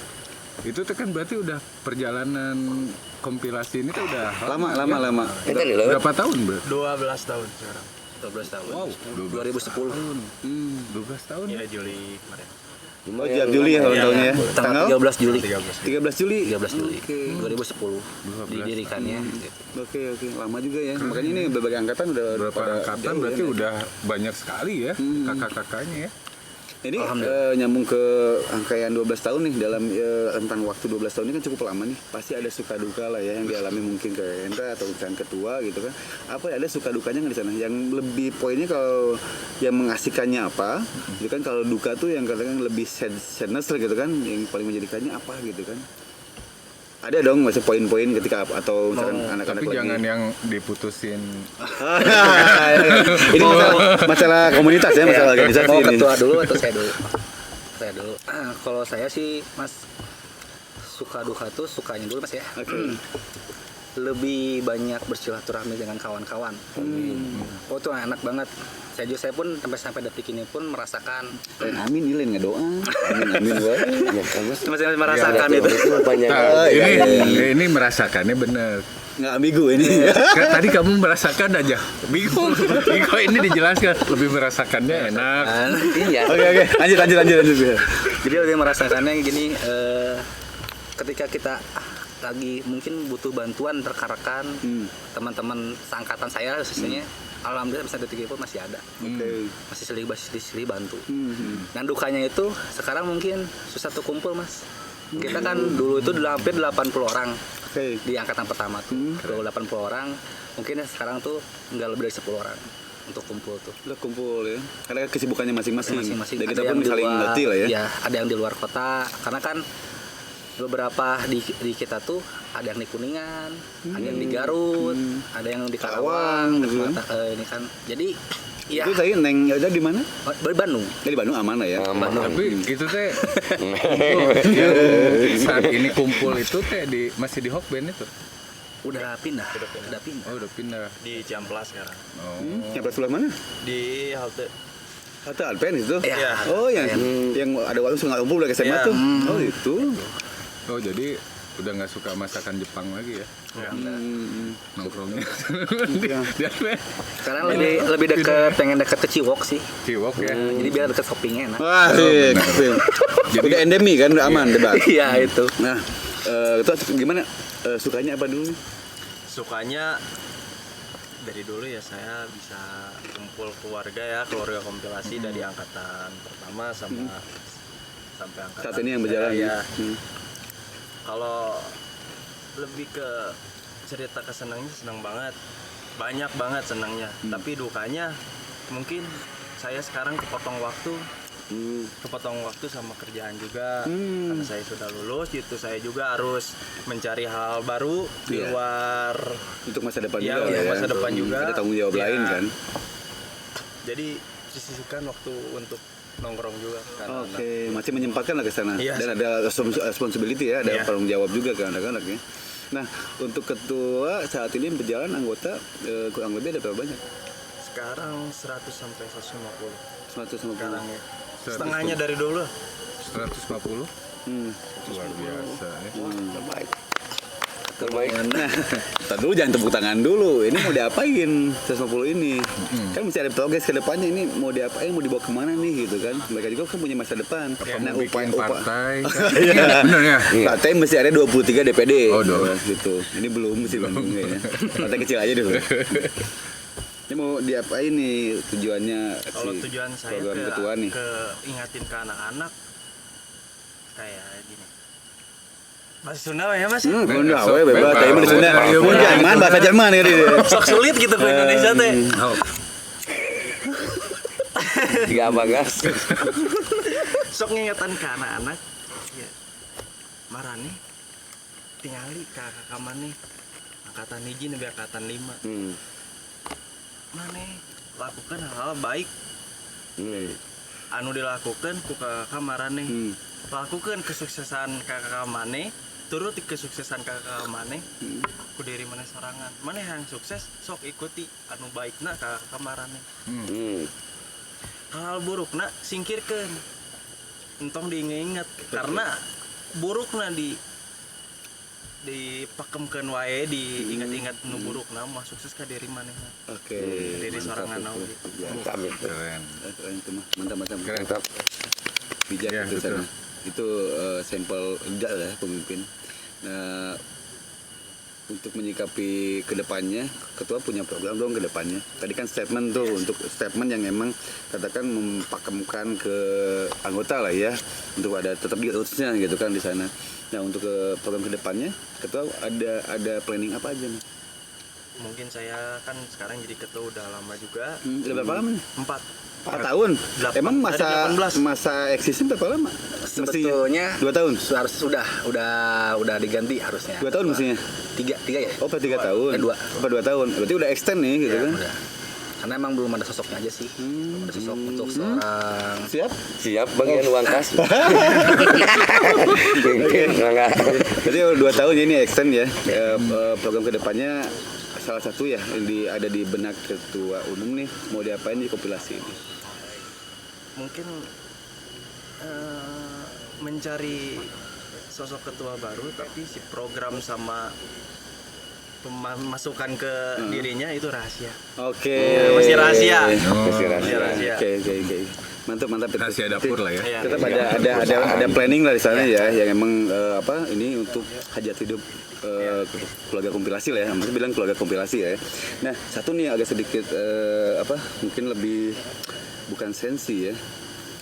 Itu tuh kan berarti udah perjalanan kompilasi ini tuh udah Lama. Kita nih loh. Berapa tahun, Bro? 12 tahun sekarang. 12 tahun. Wow, 2010. 12 tahun. Ya Juli kemarin. Oh, Juli ya tahun-tahunnya ya. Tanggal 13 Juli. 13 Juli. 13 Juli. Oke. 2010 didirikannya. Gitu. Oke, lama juga ya. Makanya ini berbagai angkatan udah Berapa pada angkatan jauh berarti ya. udah banyak sekali ya kakak-kakaknya ya. Ini nyambung ke angkaian 12 tahun nih dalam rentang waktu 12 tahun ini kan cukup lama nih. Pasti ada suka duka lah ya yang dialami mungkin ke Hendra atau misalkan ketua gitu kan. Apa ada suka dukanya nggak di sana? Yang lebih poinnya kalau yang mengasihkannya apa? Gitu kan kalau duka tuh yang kadang lebih sadness gitu kan, yang paling menjadikannya apa gitu kan? Ada dong masih poin-poin ketika atau misalkan anak-anak Tapi lagi. jangan yang diputusin. Ini masalah komunitas ya, masalah organisasi Mau ini. ketua dulu atau saya dulu? Saya dulu. Kalau saya sih Mas suka duka tuh sukanya dulu Mas ya. Oke. Lebih banyak bersilaturahmi dengan kawan-kawan. Oh itu enak banget. Saya pun sampai detik ini pun merasakan. Amin, ini lain ngedoa. Amin, wah. Ya kan Mas. Masih merasakan Ya, itu. itu banyak. Nah, iya. ini merasakannya benar. Nggak ambigu ini. Kan tadi kamu merasakan aja. Bingung. Kok ini dijelaskan lebih merasakannya enak. Iya. Oke, lanjut. Jadi lebih merasakannya gini. Ketika kita lagi mungkin butuh bantuan rekan-rekan, teman-teman seangkatan saya khususnya, alhamdulillah sampai detik ini pun masih ada. Oke. Masih silih bantu. Dan dukanya itu sekarang mungkin susah tuh kumpul Mas. Kita kan dulu itu hampir 80 orang Oke. di angkatan pertama tuh. Kalau 80 orang, mungkin sekarang tuh nggak lebih dari 10 orang untuk kumpul tuh. Udah kumpul ya. Karena kesibukannya masing-masing. Masing-masing. Dan Ada kita yang pun di saling luar- ngerti lah ya. Iya, ada yang di luar kota. Karena kan beberapa di kita tuh ada yang di Kuningan, ada yang di Garut, ada yang di Karawang, gitu kan. ini kan. Jadi ya Itu tadi Neng Yaudah di mana? di Bandung. Di Bandung aman lah ya. Tapi itu teh saat ini kumpul itu teh masih di Hokben itu. Udah pindah. Oh, udah pindah. Di Ciamplas sekarang. Oh. Yang sebelah mana? Di halte. Halte Alpen itu? Iya. Oh, yang ada waktu nggak kumpul udah ke SMA Iya. tuh. Oh, itu. Oh, jadi udah nggak suka masakan Jepang lagi ya? Nongkrongnya. Di Alpen. Sekarang lebih deket ke Ciwok sih. Ciwok ya. Jadi biar deket shoppingnya enak. Wah, sih. Jadi udah endemi kan, udah aman debat. Iya itu. Nah, itu gimana? Sukanya apa dulu? Sukanya dari dulu ya saya bisa kumpul keluarga kompilasi dari angkatan pertama sampai angkatan Saat ini yang berjalan ya. ya. Kalau lebih ke cerita kesenangnya senang banget, banyak banget senangnya. Tapi dukanya mungkin saya sekarang kepotong waktu sama kerjaan juga. Karena saya sudah lulus, itu saya juga harus mencari hal baru di Iya. luar. Untuk masa depan Iya, juga untuk lah ya. masa depan juga. Ada tanggung jawab Iya. lain kan. Jadi sisihkan waktu untuk nongkrong juga kan. Oke, masih menyempatkan lah ke sana. Iya. Dan ada responsibility ya, ada Iya. tanggung jawab juga ke anak-anak ya. Nah, untuk ketua saat ini yang berjalan anggota kurang lebih ada berapa banyak? Sekarang 100 sampai 150 150. sekarang ya. Setengahnya dari dulu. 150. Luar biasa ya. Terbaik. Nah, tar dulu jangan tepuk tangan dulu. Ini mau diapain 150 ini? Kan mesti ada progres ke depannya. Ini mau diapain, mau dibawa kemana nih gitu kan? Mereka juga kan punya masa depan. Nah, Bikin partai. Iya. Bener ya? Partai mesti ada 23 DPD. Oh, dua. Gitu. Ini belum mesti Bandung kayaknya. Partai kecil aja dulu. Ini mau diapain nih tujuannya? Kalau si tujuan saya program ketua nih. ke ingatin ke anak-anak kayak gini. Bahasa Sunda ya Mas? Bunda, we bebas. Tadi mah di Sunda. Ayo, Mun Jerman, bahasa Jerman ya dia. Sok sulit gitu ke Indonesia teh. Tiga apa gas? Sok ngingetan ke anak-anak. Ya. Marane tingali ke kakak maneh. Angkatan hiji nepi angkatan 5. Maneh lakukan hal-hal baik anu dilakukan ku kakak marane. Lakukan kesuksesan kakak maneh turut di kesuksesan kakak maneh ku diri maneh sorangan maneh yang sukses sok ikuti anu baikna ka kamarane hal burukna singkirkeun entong diingat karena burukna dipakemkeun wae diingat-ingat nu burukna mah sukses ka diri maneh Oke. diri sorangan Mantap, oge Mantap itu. Keren. Keren itu mah. Mantap. Keren. Bijak Iya, itu betul. sana. Itu sampel enggak lah pemimpin. Nah, untuk menyikapi kedepannya, ketua punya program dong kedepannya. Tadi kan statement tuh untuk statement yang emang katakan mempakemkan ke anggota lah ya, untuk ada tetap di rootsnya gitu kan di sana. Nah untuk program kedepannya, ketua ada planning apa aja nih? mungkin saya kan sekarang jadi ketua udah lama juga Udah berapa lama nih? 4 4 tahun. Delapan. Emang Dari 18. masa eksisnya berapa lama? Sebetulnya 2 tahun. harus udah diganti harusnya. 2 tahun mestinya. 3 ya. Oh, 3 tahun. 2. Apa 2 tahun? Berarti udah extend nih gitu Ya, kan? udah. Karena emang belum ada sosoknya aja sih. Belum ada sosok untuk seorang Siap? Siap bagian uang kas. Enggak. Jadi 2 tahun ya ini extend ya. Program kedepannya salah satu ya yang ada di benak ketua umum nih mau diapain di kompilasi ini? mungkin mencari sosok ketua baru tapi si program sama masukan ke dirinya itu rahasia. Oke. Masih rahasia. Masih Masih rahasia. Oke. Mantap itu. Rahasia dapur lah ya. Iya. Tetap ada planning lah di sana ya yang emang ini untuk hajat hidup keluarga kompilasi lah ya. Maksudnya bilang keluarga kompilasi ya. Nah, satu nih agak sedikit mungkin lebih bukan sensi ya.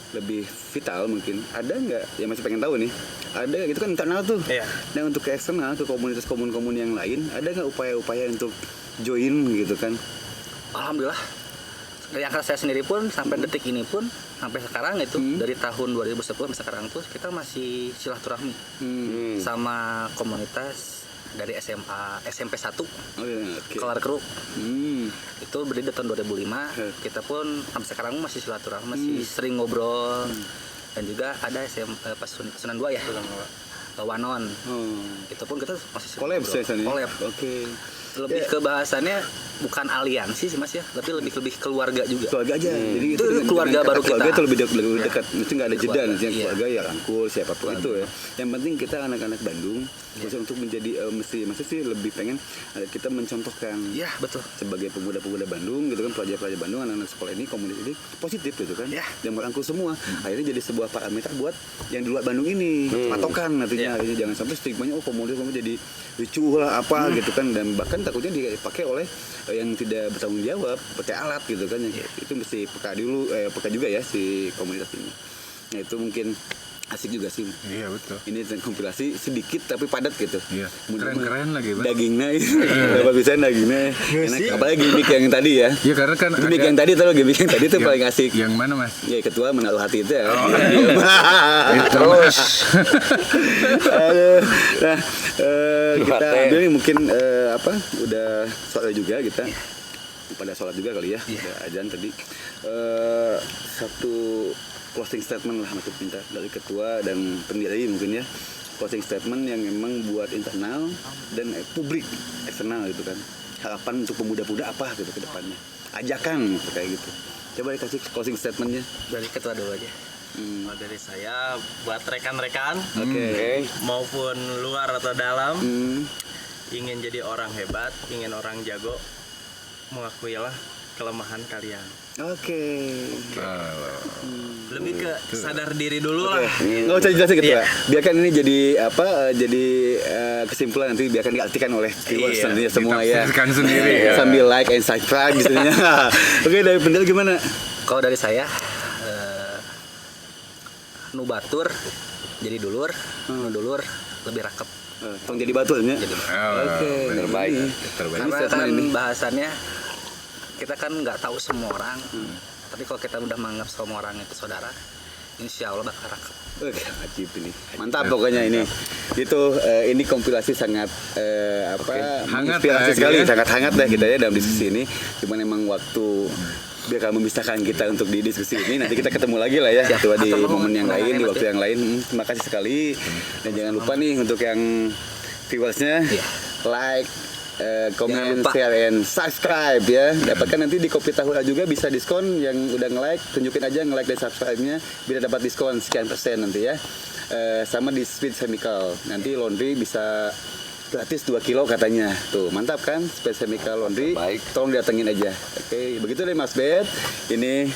Lebih vital mungkin. Ada nggak yang masih pengen tahu nih? Ada itu kan internal tuh. Iya. Nah, untuk ke eksternal ke komunitas komun yang lain, ada nggak upaya-upaya untuk join gitu kan? alhamdulillah yang saya sendiri pun sampai detik ini pun sampai sekarang itu dari tahun 2010 sampai sekarang tuh kita masih silaturahmi sama komunitas dari SMP 1 Oh iya, oke. kelar keruk Hmm. itu berdiri tahun 2005 kita pun sampai sekarang masih silaturahmi masih sering ngobrol dan juga ada SMP pas Sunan 2 ya Wanon Oh. itu pun kita masih sering Collab ngobrol. ya sana. Collab. Oke. lebih ke bahasannya bukan aliansi sih mas ya tapi lebih keluarga juga Keluarga aja. Jadi Itu dengan keluarga kata baru keluarga kita. itu lebih dekat. Mesti nggak ada jeda Keluarga, nanti yang iya. keluarga ya rangkul siapapun itu ya. Yang penting kita anak-anak Bandung khususnya untuk menjadi maksudnya sih lebih pengen kita mencontohkan ya betul sebagai pemuda-pemuda Bandung gitu kan pelajar-pelajar Bandung anak-anak sekolah ini komunitas ini positif gitu kan Ya. yang merangkul semua akhirnya jadi sebuah parameter buat yang di luar Bandung ini patokan nantinya akhirnya jangan sampai stigmanya komunitas jadi ricuh lah apa gitu kan dan bahkan takutnya dipakai oleh yang tidak bertanggung jawab pakai alat gitu kan yang itu mesti peka juga ya si komunitas ini. Nah itu mungkin asik juga sih. Iya betul. Ini kompilasi sedikit tapi padat gitu. Iya. Mudah-mudahan Keren-keren lagi, Bang. dagingnya berapa bisa dagingnya enak. Apalagi gimmick yang tadi ya. Iya karena kan Gimmick yang tadi tuh paling asik. Yang mana mas? Ya ketua menaruh hati itu ya. Terus Aduh. Nah, kita Mate. ambil nih mungkin udah sore juga kita pada sholat juga kali ya. Udah azan tadi. Satu closing statement lah aku minta dari ketua dan pendiri mungkin ya. Closing statement yang memang buat internal dan publik eksternal gitu kan. Harapan untuk pemuda-pemuda apa gitu ke depannya. Ajakan gitu, kayak gitu. Coba dikasih closing statementnya. dari ketua dulu aja Kalau dari saya buat rekan-rekan Oke. maupun luar atau dalam Hmm. ingin jadi orang hebat, ingin orang jago, mengakuilah kelemahan kalian. Oke. Lebih ke sadar diri dulu lah. Nggak usah jelasin ketua. Iya. Biarkan ini jadi jadi kesimpulan nanti biarkan diartikan oleh viewers Iya. nantinya semua ya. Ditafsirkan sendiri ya. Sambil like and subscribe gitu ya. Oke, dari pendel gimana? kalau dari saya nu batur jadi dulur nu dulur lebih rakep Tong jadi baturnya. Oke. terbaik. Terbaik. Ini karena statement kan ini. bahasannya kita kan nggak tahu semua orang tapi kalau kita udah menganggap semua orang itu saudara insya Allah bakal rakep. Oke, ajib ini. Mantap pokoknya ini. Itu ini kompilasi sangat Hangat menginspirasi ya, sekali, ya. sangat hangat deh kita ya dalam diskusi ini. Cuman emang waktu biar kamu memisahkan kita untuk di diskusi ini. Nanti kita ketemu lagi lah ya, di momen yang lain, di waktu yang lain. Terima kasih sekali. Dan jangan lupa nih untuk yang viewersnya, like, komen, share, and subscribe ya. Dapatkan nanti di Kopi Tahu juga bisa diskon. Yang udah nge-like, tunjukin aja nge-like dan subscribe-nya, biar dapat diskon sekian persen nanti ya. Sama di Speed Chemical, nanti laundry bisa gratis 2 kilo katanya. Tuh, mantap kan? Speed Chemical Laundry. Baik. Tolong datengin aja. Oke, begitu deh Mas Bet. Ini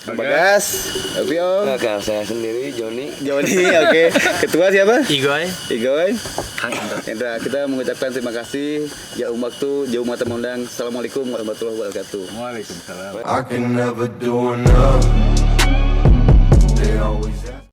Bagas, Vio, Kakak saya sendiri Joni. Joni, oke. Ketua siapa? Igoy. Igoy. Kang Indra. Indra, kita mengucapkan terima kasih. Jauh waktu, jauh mata memandang. Assalamualaikum warahmatullahi wabarakatuh. Waalaikumsalam. I can never do enough. They always ask.